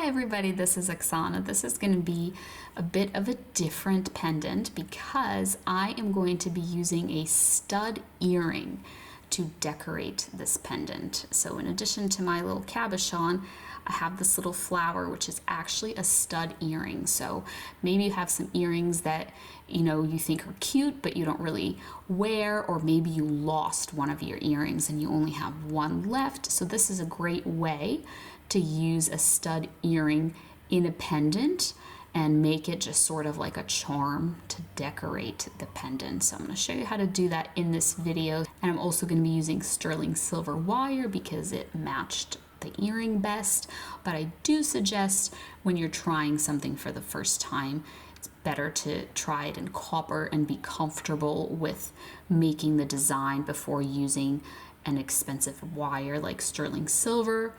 Hi everybody, this is Oksana. This is going to be a bit of a different pendant because I am going to be using a stud earring to decorate this pendant. So in addition to my little cabochon, I have this little flower which is actually a stud earring. So maybe you have some earrings that you think are cute but you don't really wear, or maybe you lost one of your earrings and you only have one left. So this is a great way to use a stud earring in a pendant and make it just sort of like a charm to decorate the pendant. So I'm going to show you how to do that in this video. And I'm also going to be using sterling silver wire because it matched the earring best. But I do suggest when you're trying something for the first time, it's better to try it in copper and be comfortable with making the design before using an expensive wire like sterling silver.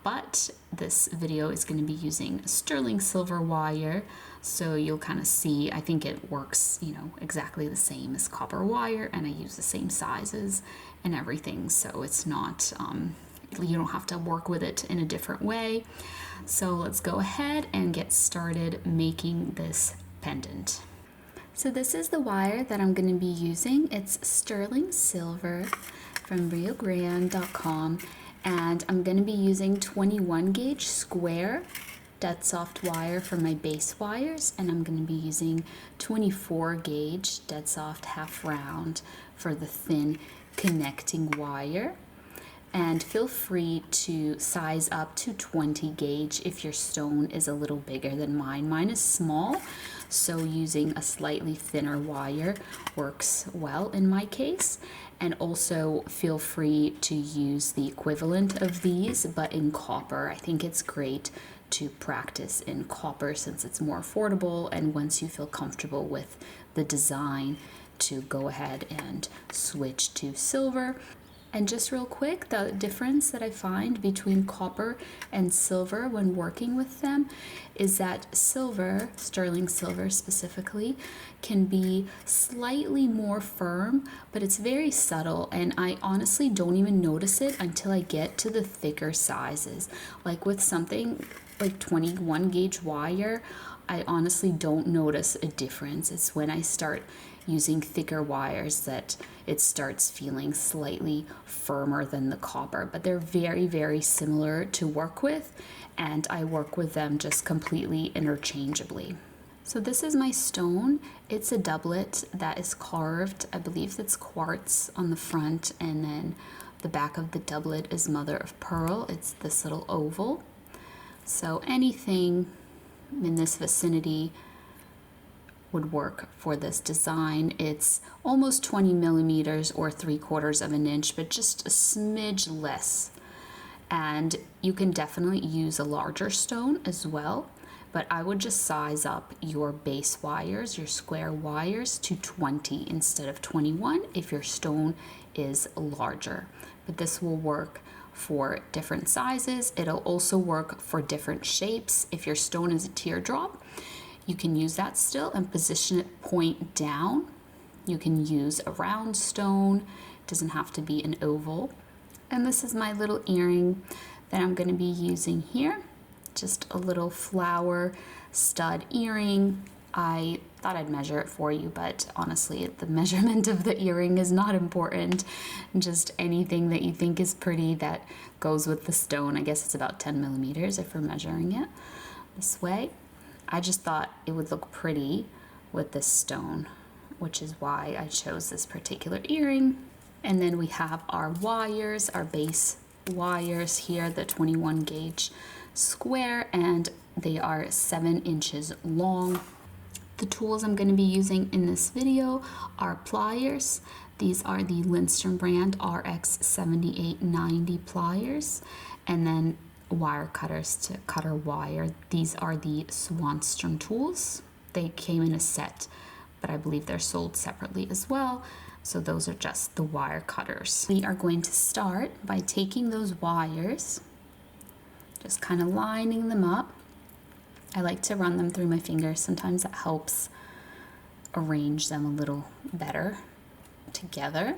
But this video is going to be using sterling silver wire, so you'll kind of see, I think it works, exactly the same as copper wire, and I use the same sizes and everything, so it's not, you don't have to work with it in a different way. So let's go ahead and get started making this pendant. So this is the wire that I'm going to be using. It's sterling silver from riogrande.com. And I'm going to be using 21 gauge square dead soft wire for my base wires, and I'm going to be using 24 gauge dead soft half round for the thin connecting wire. And feel free to size up to 20 gauge if your stone is a little bigger than mine. Mine is small, so using a slightly thinner wire works well in my case. And also feel free to use the equivalent of these, but in copper. I think it's great to practice in copper since it's more affordable, and once you feel comfortable with the design, to go ahead and switch to silver. And just real quick, the difference that I find between copper and silver when working with them is that silver, sterling silver specifically, can be slightly more firm, but it's very subtle, and I honestly don't even notice it until I get to the thicker sizes. Like with something like 21 gauge wire, I honestly don't notice a difference. It's when I start using thicker wires that it starts feeling slightly firmer than the copper, but they're very, very similar to work with, and I work with them just completely interchangeably. So this is my stone. It's a doublet that is carved. I believe that's quartz on the front, and then the back of the doublet is mother of pearl. It's this little oval. So anything in this vicinity would work for this design. It's almost 20 millimeters or 3/4 of an inch, but just a smidge less. And you can definitely use a larger stone as well, but I would just size up your base wires, your square wires, to 20 instead of 21 if your stone is larger. But this will work for different sizes. It'll also work for different shapes. If your stone is a teardrop, you can use that still and position it point down. You can use a round stone. It doesn't have to be an oval. And this is my little earring that I'm going to be using here. Just a little flower stud earring. I thought I'd measure it for you, but honestly, the measurement of the earring is not important. Just anything that you think is pretty that goes with the stone. I guess it's about 10 millimeters if we're measuring it this way. I just thought it would look pretty with this stone, which is why I chose this particular earring. And then we have our wires, our base wires here, the 21 gauge square, and they are 7 inches long. The tools I'm going to be using in this video are pliers. These are the Lindstrom brand RX 7890 pliers, and then wire cutters to cutter wire. These are the Swanstrom tools. They came in a set, but I believe they're sold separately as well. So those are just the wire cutters. We are going to start by taking those wires, just kind of lining them up. I like to run them through my fingers. Sometimes it helps arrange them a little better together.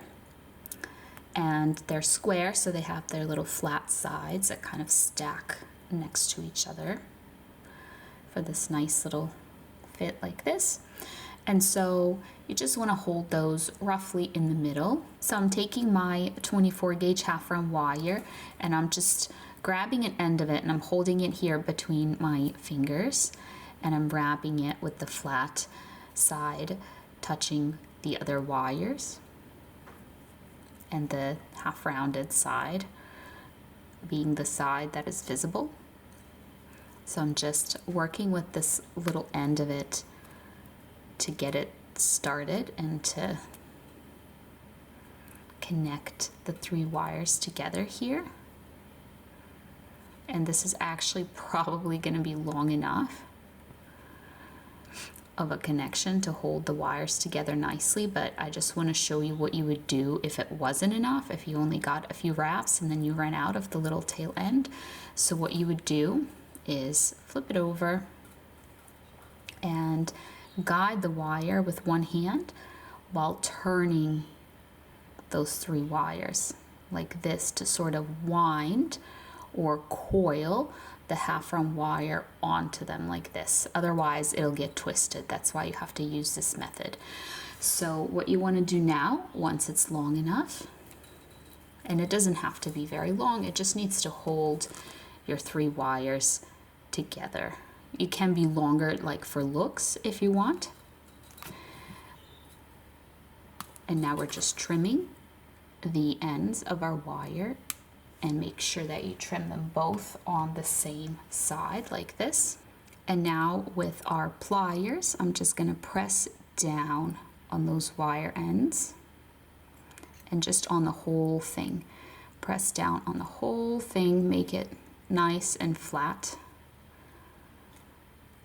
And they're square, so they have their little flat sides that kind of stack next to each other for this nice little fit like this. And so you just want to hold those roughly in the middle. So I'm taking my 24 gauge half round wire and I'm just grabbing an end of it and I'm holding it here between my fingers and I'm wrapping it with the flat side touching the other wires and the half rounded side being the side that is visible. So I'm just working with this little end of it to get it started and to connect the 3 wires together here. And this is actually probably going to be long enough of a connection to hold the wires together nicely, but I just want to show you what you would do if it wasn't enough, if you only got a few wraps and then you ran out of the little tail end. So what you would do is flip it over and guide the wire with one hand while turning those 3 wires like this to sort of wind or coil the half round wire onto them like this. Otherwise it'll get twisted. That's why you have to use this method. So what you want to do now, once it's long enough, and it doesn't have to be very long, it just needs to hold your 3 wires together. It can be longer, like for looks if you want. And now we're just trimming the ends of our wire and make sure that you trim them both on the same side like this. And now with our pliers, I'm just going to press down on those wire ends and just on the whole thing. Press down on the whole thing, make it nice and flat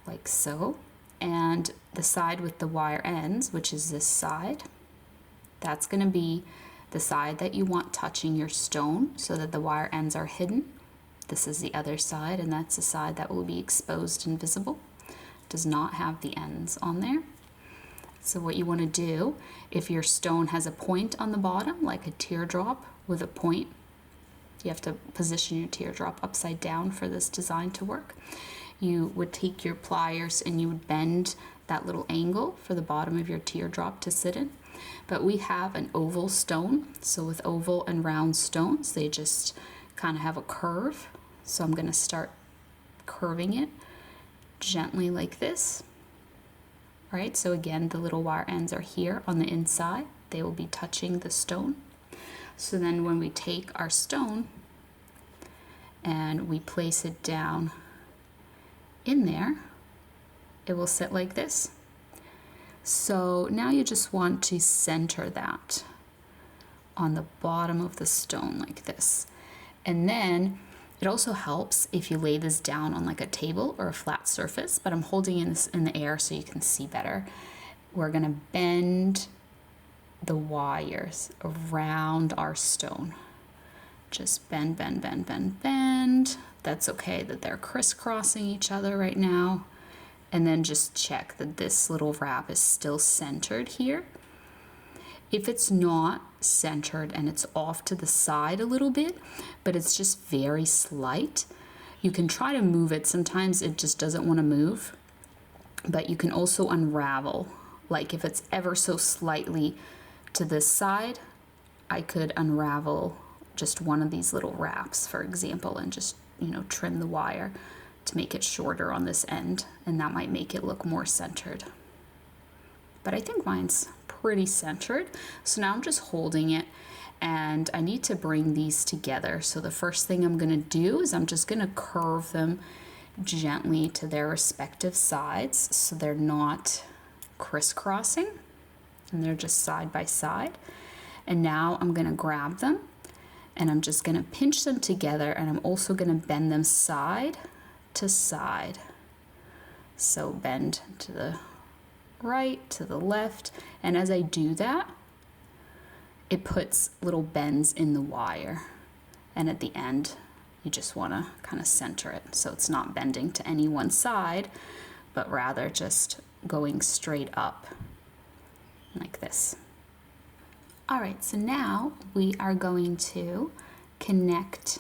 like so. And the side with the wire ends, which is this side, that's going to be the side that you want touching your stone so that the wire ends are hidden. This is the other side, and that's the side that will be exposed and visible. It does not have the ends on there. So what you want to do, if your stone has a point on the bottom, like a teardrop with a point, you have to position your teardrop upside down for this design to work. You would take your pliers and you would bend that little angle for the bottom of your teardrop to sit in. But we have an oval stone, so with oval and round stones, they just kind of have a curve. So I'm going to start curving it gently like this. All right, so again, the little wire ends are here on the inside. They will be touching the stone. So then when we take our stone and we place it down in there, it will sit like this. So now you just want to center that on the bottom of the stone like this. And then it also helps if you lay this down on like a table or a flat surface, but I'm holding this in the air so you can see better. We're gonna bend the wires around our stone. Just bend, bend, bend, bend, bend. That's okay that they're crisscrossing each other right now. And then just check that this little wrap is still centered here. If it's not centered and it's off to the side a little bit, but it's just very slight, you can try to move it. Sometimes it just doesn't want to move, but you can also unravel. Like if it's ever so slightly to this side, I could unravel just one of these little wraps, for example, and just, trim the wire to make it shorter on this end, and that might make it look more centered. But I think mine's pretty centered. So now I'm just holding it and I need to bring these together. So the first thing I'm gonna do is I'm just gonna curve them gently to their respective sides so they're not crisscrossing and they're just side by side. And now I'm gonna grab them and I'm just gonna pinch them together, and I'm also gonna bend them side to side. So bend to the right, to the left, and as I do that, it puts little bends in the wire, and at the end you just want to kind of center it so it's not bending to any one side, but rather just going straight up like this. All right, so now we are going to connect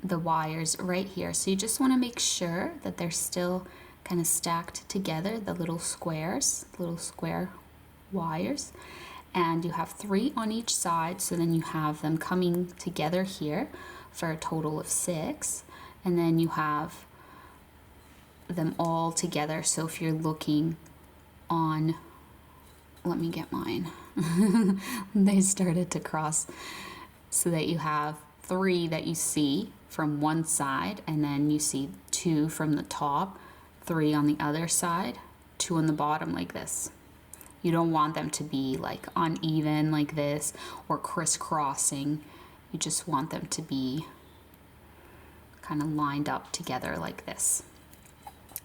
the wires right here. So you just want to make sure that they're still kind of stacked together, the little squares, little square wires. And you have 3 on each side, so then you have them coming together here for a total of 6. And then you have them all together. So if you're looking on, let me get mine. They started to cross, so that you have 3 that you see from one side, and then you see 2 from the top, 3 on the other side, 2 on the bottom, like this. You don't want them to be like uneven like this or crisscrossing. You just want them to be kind of lined up together like this.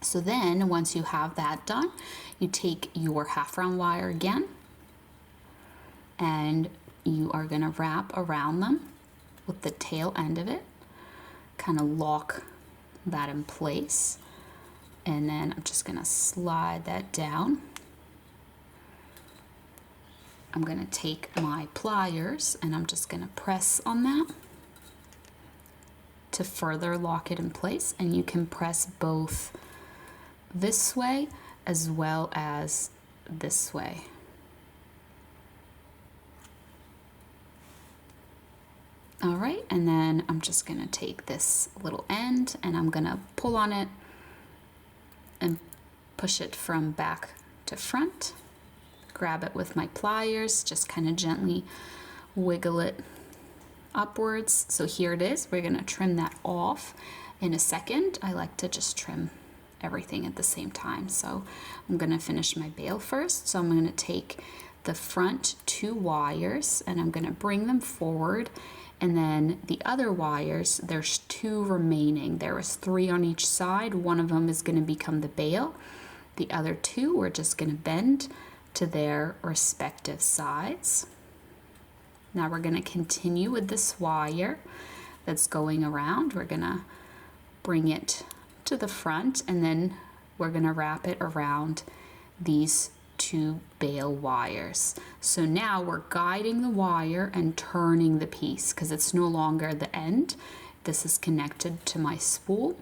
So then once you have that done, you take your half round wire again, and you are going to wrap around them with the tail end of it, kind of lock that in place, and then I'm just going to slide that down. I'm going to take my pliers and I'm just going to press on that to further lock it in place, and you can press both this way as well as this way. All right, and then I'm just going to take this little end and I'm going to pull on it and push it from back to front. Grab it with my pliers, just kind of gently wiggle it upwards. So here it is. We're going to trim that off in a second. I like to just trim everything at the same time. So I'm going to finish my bail first. So I'm going to take the front 2 wires and I'm going to bring them forward, and then the other wires, there's 2 remaining. There was 3 on each side. One of them is going to become the bail. The other 2 we're just going to bend to their respective sides. Now we're going to continue with this wire that's going around. We're going to bring it to the front, and then we're going to wrap it around these 2 bail wires. So now we're guiding the wire and turning the piece because it's no longer the end. This is connected to my spool.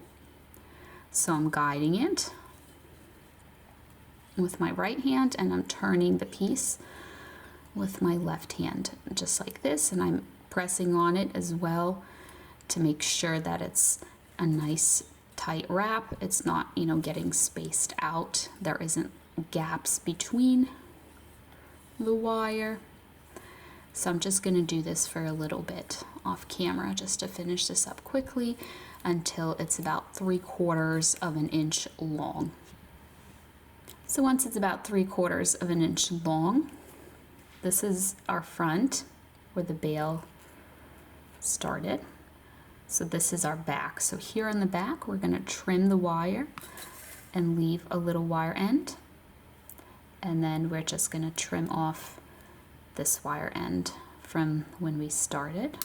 So I'm guiding it with my right hand and I'm turning the piece with my left hand, just like this, and I'm pressing on it as well to make sure that it's a nice tight wrap. It's not, you know, getting spaced out. There isn't gaps between the wire. So I'm just going to do this for a little bit off camera just to finish this up quickly until it's about 3/4 of an inch long. So once it's about 3/4 of an inch long, this is our front where the bail started. So this is our back. So here on the back, we're going to trim the wire and leave a little wire end. And then we're just going to trim off this wire end from when we started.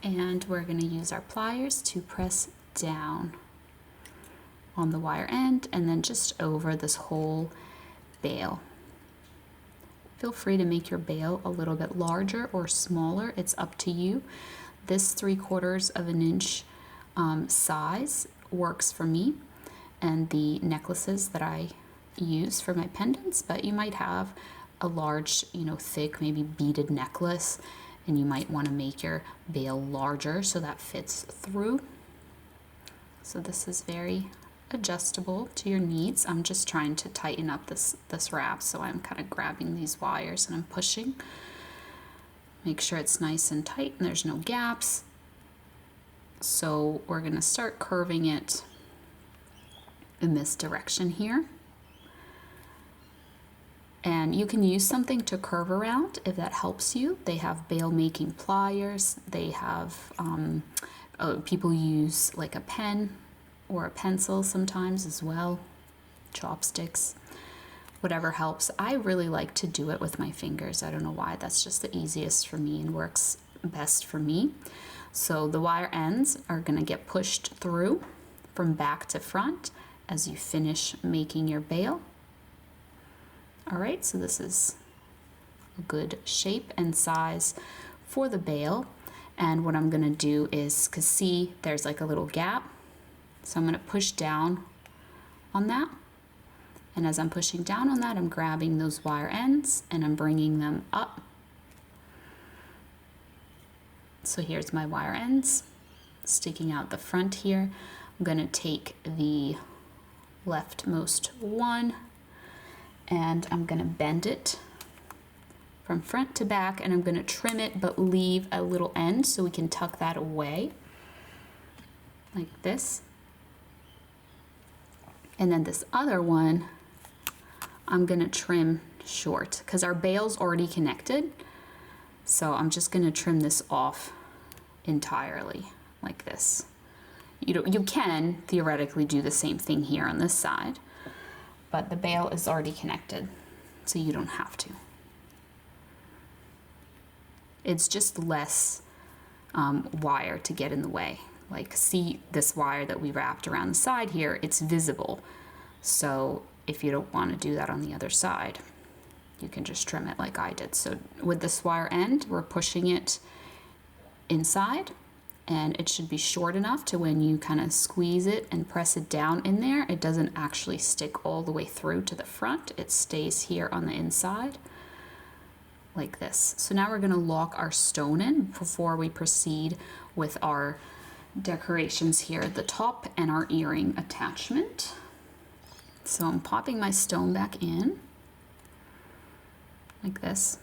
And we're going to use our pliers to press down on the wire end and then just over this whole bail. Feel free to make your bail a little bit larger or smaller. It's up to you. This 3/4 of an inch size works for me and the necklaces that I use for my pendants, but you might have a large, you know, thick, maybe beaded necklace, and you might want to make your bail larger so that fits through. So this is very adjustable to your needs. I'm just trying to tighten up this wrap, so I'm kind of grabbing these wires and I'm pushing. Make sure it's nice and tight and there's no gaps. So we're going to start curving it in this direction here. And you can use something to curve around if that helps you. They have bail making pliers. They have, people use like a pen or a pencil sometimes as well, chopsticks, whatever helps. I really like to do it with my fingers. I don't know why, that's just the easiest for me and works best for me. So the wire ends are going to get pushed through from back to front as you finish making your bail. All right, so this is a good shape and size for the bail. And what I'm gonna do is, cause see, there's like a little gap. So I'm gonna push down on that. And as I'm pushing down on that, I'm grabbing those wire ends and I'm bringing them up. So here's my wire ends sticking out the front here. I'm gonna take the leftmost one and I'm gonna bend it from front to back, and I'm gonna trim it but leave a little end so we can tuck that away like this. And then this other one I'm gonna trim short because our bail's already connected. So I'm just gonna trim this off entirely like this. You can theoretically do the same thing here on this side, but the bail is already connected, so you don't have to. It's just less wire to get in the way. Like, see this wire that we wrapped around the side here, it's visible. So if you don't want to do that on the other side, you can just trim it like I did. So with this wire end, we're pushing it inside, and it should be short enough to when you kind of squeeze it and press it down in there, it doesn't actually stick all the way through to the front. It stays here on the inside like this. So now we're going to lock our stone in before we proceed with our decorations here at the top and our earring attachment. So I'm popping my stone back in like this.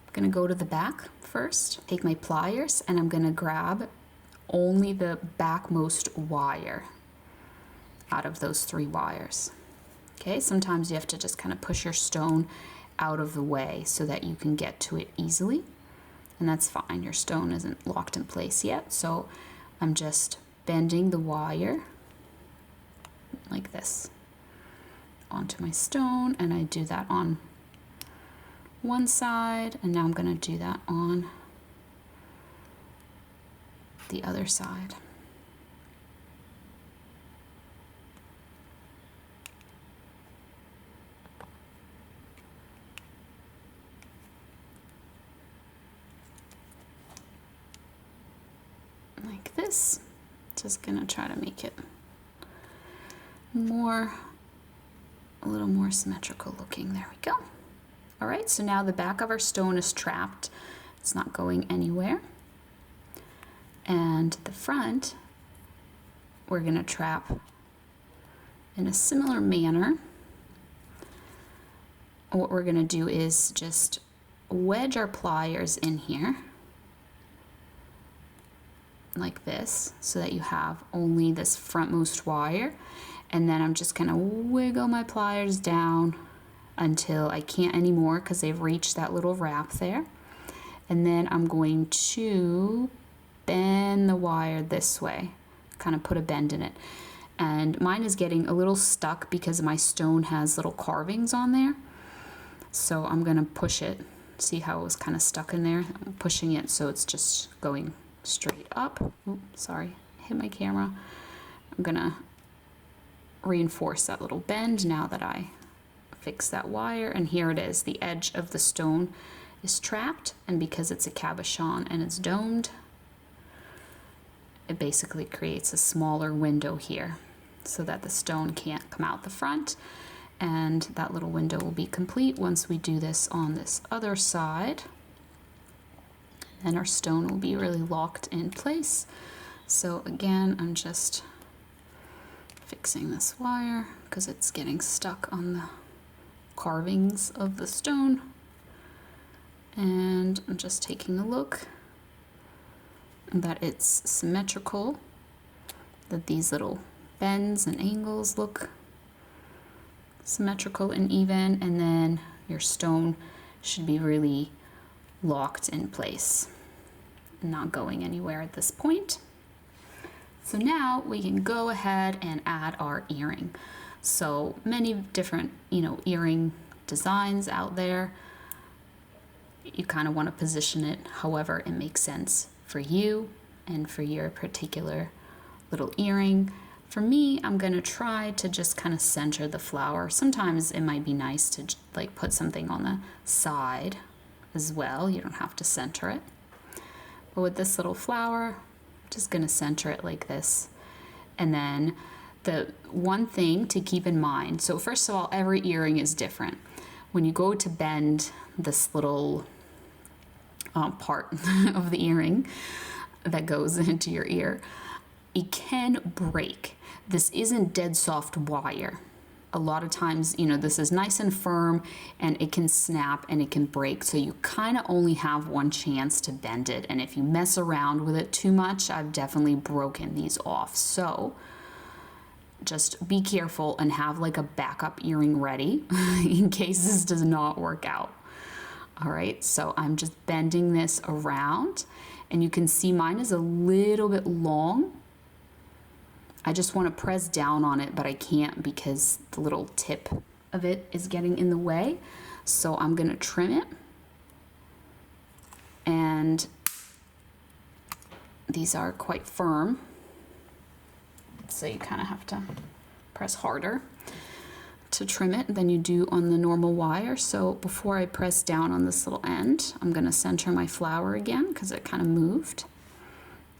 I'm going to go to the back first, take my pliers, and I'm going to grab only the backmost wire out of those 3 wires. Okay, sometimes you have to just kind of push your stone out of the way so that you can get to it easily, and that's fine. Your stone isn't locked in place yet, so I'm just bending the wire like this onto my stone, and I do that on one side, and now I'm going to do that on the other side. Like this. Just gonna try to make it a little more symmetrical looking. There we go. All right, so now the back of our stone is trapped. It's not going anywhere. And the front, we're gonna trap in a similar manner. What we're gonna do is just wedge our pliers in here like this, so that you have only this frontmost wire, and then I'm just gonna wiggle my pliers down until I can't anymore because they've reached that little wrap there, and then I'm going to bend the wire this way, kind of put a bend in it. And mine is getting a little stuck because my stone has little carvings on there, so I'm gonna push it. See how it was kind of stuck in there? I'm pushing it so it's just going straight up. Oops, sorry, hit my camera. I'm gonna reinforce that little bend now that I fix that wire, and here it is. The edge of the stone is trapped, and because it's a cabochon and it's domed, it basically creates a smaller window here so that the stone can't come out the front, and that little window will be complete once we do this on this other side. And our stone will be really locked in place. So again, I'm just fixing this wire because it's getting stuck on the carvings of the stone. And I'm just taking a look that it's symmetrical, that these little bends and angles look symmetrical and even, and then your stone should be really locked in place, not going anywhere at this point. So now we can go ahead and add our earring. So many different, earring designs out there. You kind of want to position it however it makes sense for you and for your particular little earring. For me, I'm going to try to just kind of center the flower. Sometimes it might be nice to put something on the side as well. You don't have to center it. But with this little flower, just gonna center it like this. And then the one thing to keep in mind, so first of all, every earring is different. When you go to bend this little part of the earring that goes into your ear, it can break. This isn't dead soft wire. A lot of times, you know, this is nice and firm and it can snap and it can break. So you kind of only have one chance to bend it. And if you mess around with it too much, I've definitely broken these off. So just be careful and have like a backup earring ready in case this does not work out. All right, so I'm just bending this around and you can see mine is a little bit long. I just want to press down on it, but I can't because the little tip of it is getting in the way. So I'm going to trim it. And these are quite firm. So you kind of have to press harder to trim it than you do on the normal wire. So before I press down on this little end, I'm going to center my flower again because it kind of moved.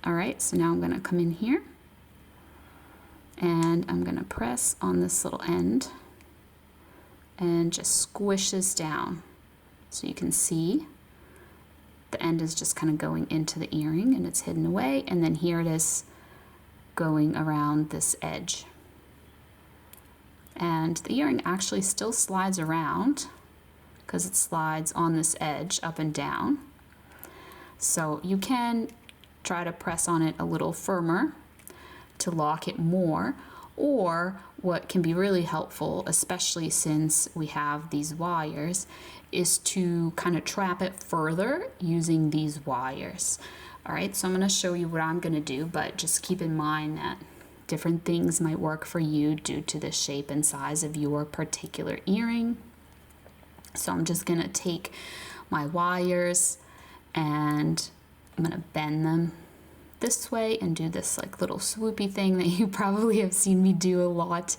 All right, so now I'm going to come in here. And I'm going to press on this little end and just squish this down. So you can see the end is just kind of going into the earring and it's hidden away. And then here it is going around this edge. And the earring actually still slides around because it slides on this edge up and down. So you can try to press on it a little firmer to lock it more, or what can be really helpful, especially since we have these wires, is to kind of trap it further using these wires. All right, so I'm going to show you what I'm going to do, but just keep in mind that different things might work for you due to the shape and size of your particular earring. So I'm just going to take my wires and I'm going to bend them this way and do this like little swoopy thing that you probably have seen me do a lot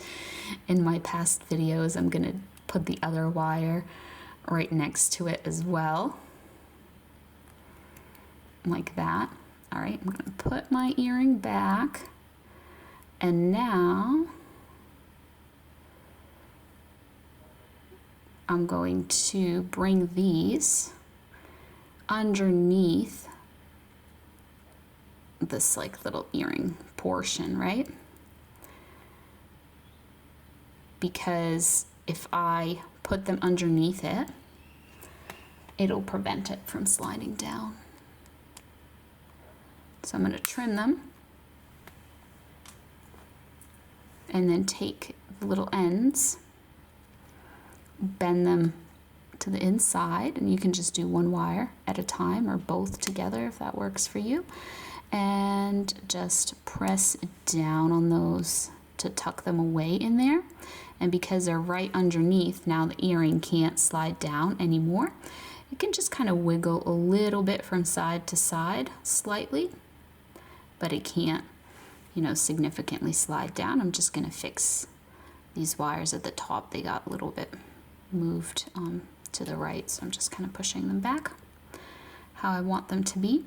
in my past videos. I'm gonna put the other wire right next to it as well, like that. All right, I'm gonna put my earring back, and now I'm going to bring these underneath this like little earring portion, right? Because if I put them underneath it, it'll prevent it from sliding down. So I'm going to trim them and then take the little ends, bend them to the inside, and you can just do one wire at a time or both together if that works for you. And just press down on those to tuck them away in there. And because they're right underneath, now the earring can't slide down anymore. It can just kind of wiggle a little bit from side to side, slightly, but it can't, you know, significantly slide down. I'm just going to fix these wires at the top. They got a little bit moved to the right, so I'm just kind of pushing them back how I want them to be.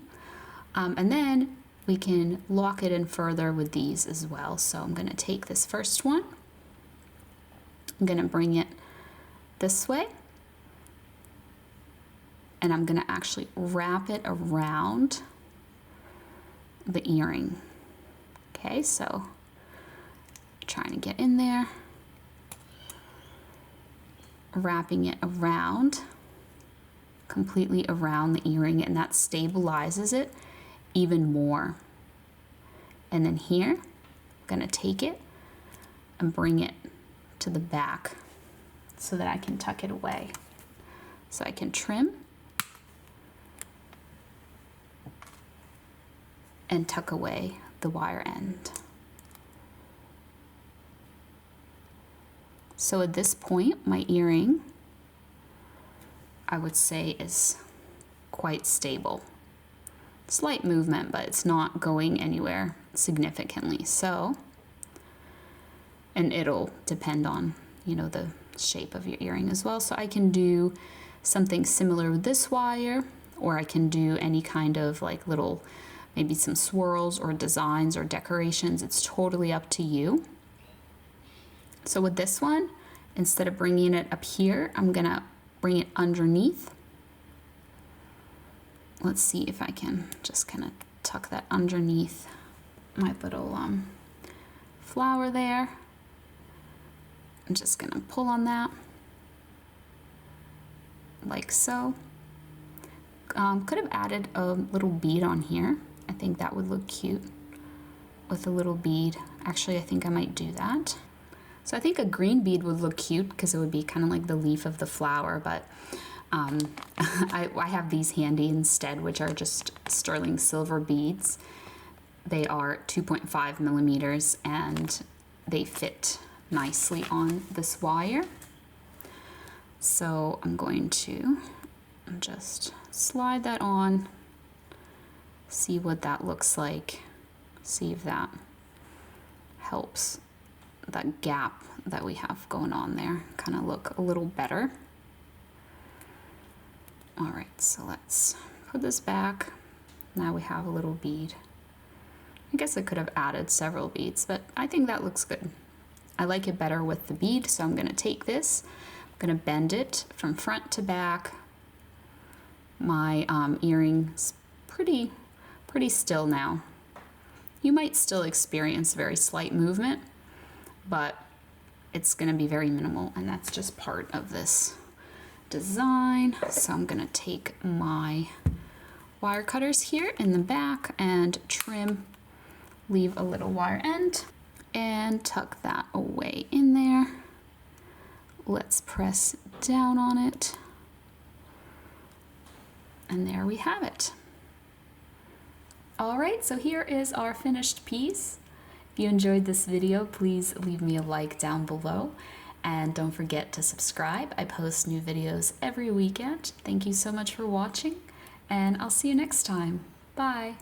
And then we can lock it in further with these as well. So I'm going to take this first one. I'm going to bring it this way. And I'm going to actually wrap it around the earring. Okay, so trying to get in there. Wrapping it around, completely around the earring, and that stabilizes it even more. And then here, I'm going to take it and bring it to the back so that I can tuck it away. So I can trim and tuck away the wire end. So at this point, my earring, I would say, is quite stable. Slight movement, but it's not going anywhere significantly. So, and it'll depend on, you know, the shape of your earring as well. So I can do something similar with this wire. or I can do any kind of like little, maybe some swirls or designs or decorations. It's totally up to you. So with this one, instead of bringing it up here, I'm gonna bring it underneath. Let's see if I can just kind of tuck that underneath my little flower there. I'm just gonna pull on that like so. Could have added a little bead on here. I think that would look cute with a little bead. Actually, I think I might do that. So I think a green bead would look cute because it would be kind of like the leaf of the flower, but I have these handy instead, which are just sterling silver beads. They are 2.5 millimeters and they fit nicely on this wire. So I'm going to just slide that on, see what that looks like, see if that helps that gap that we have going on there kind of look a little better. All right, so let's put this back. Now we have a little bead. I guess I could have added several beads, but I think that looks good. I like it better with the bead, so I'm gonna take this, I'm gonna bend it from front to back. My earring's pretty still now. You might still experience very slight movement, but it's gonna be very minimal, and that's just part of this design. So I'm gonna take my wire cutters here in the back and trim, leave a little wire end, and tuck that away in there. Let's press down on it. And there we have it. All right, so here is our finished piece. If you enjoyed this video, please leave me a like down below. And don't forget to subscribe. I post new videos every weekend. Thank you so much for watching, and I'll see you next time. Bye.